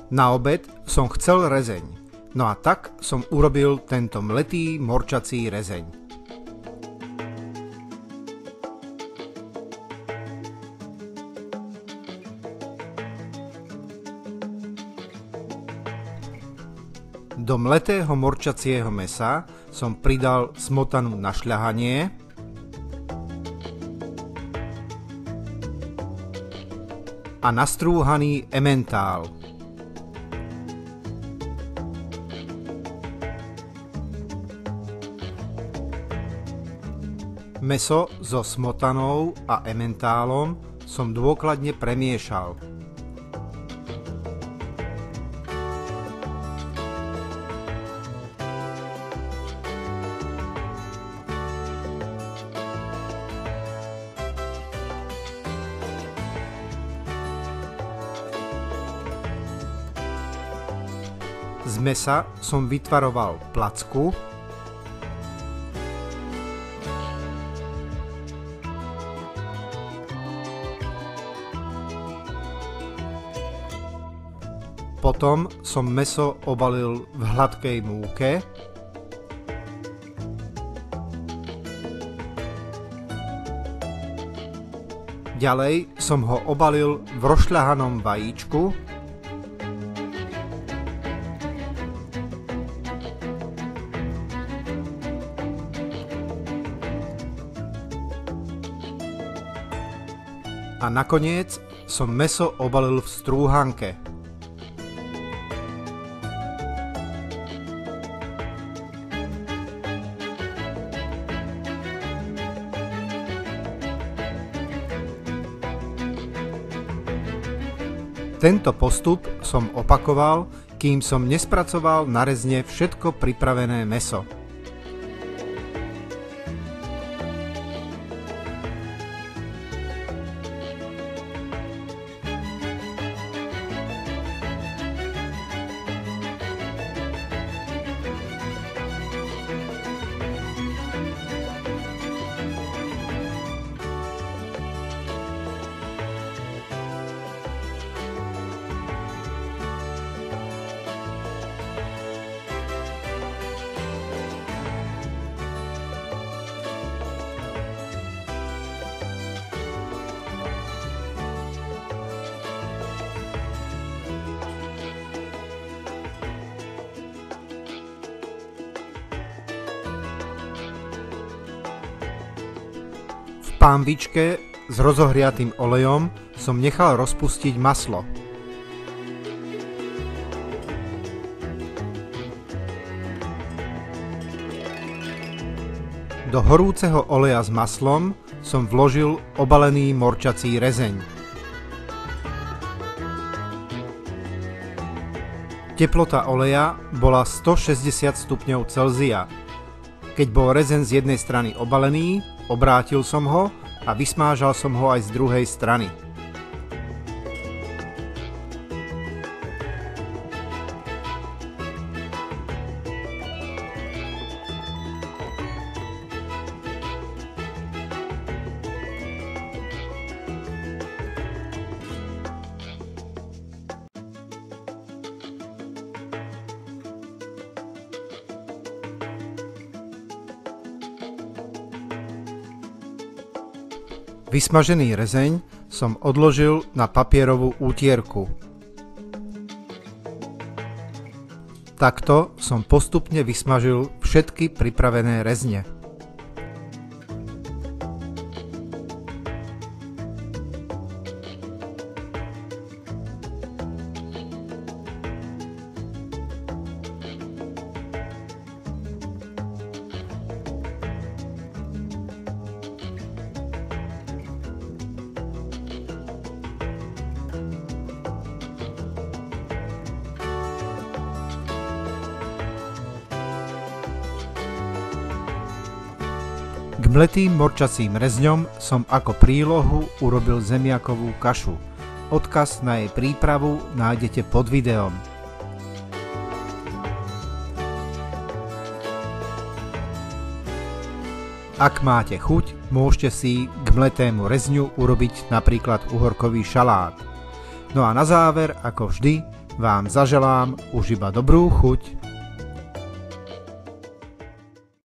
Na obed som chcel rezeň, no a tak som urobil tento mletý morčací rezeň. Do mletého morčacieho mäsa som pridal smotanu na šľahanie, a nastrúhaný emmentál. Mäso so smotanou a emmentálom som dôkladne premiešal. Z mäsa som vytvaroval placku, potom som mäso obalil v hladkej múke, ďalej som ho obalil v rozšľahanom vajíčku, a nakoniec som mäso obalil v strúhanke. Tento postup som opakoval, kým som nespracoval na rezne všetko pripravené mäso. V pánvičke s rozohriatým olejom som nechal rozpustiť maslo. Do horúceho oleja s maslom som vložil obalený morčací rezeň. Teplota oleja bola 160 stupňov Celzia. Keď bol rezeň z jednej strany obalený, obrátil som ho a vysmážal som ho aj z druhej strany. Vysmažený rezeň som odložil na papierovú útierku. Takto som postupne vysmažil všetky pripravené rezne. K mletým morčacím rezňom som ako prílohu urobil zemiakovú kašu. Odkaz na jej prípravu nájdete pod videom. Ak máte chuť, môžete si k mletému rezňu urobiť napríklad uhorkový šalát. No a na záver, ako vždy, vám zaželám už iba dobrú chuť.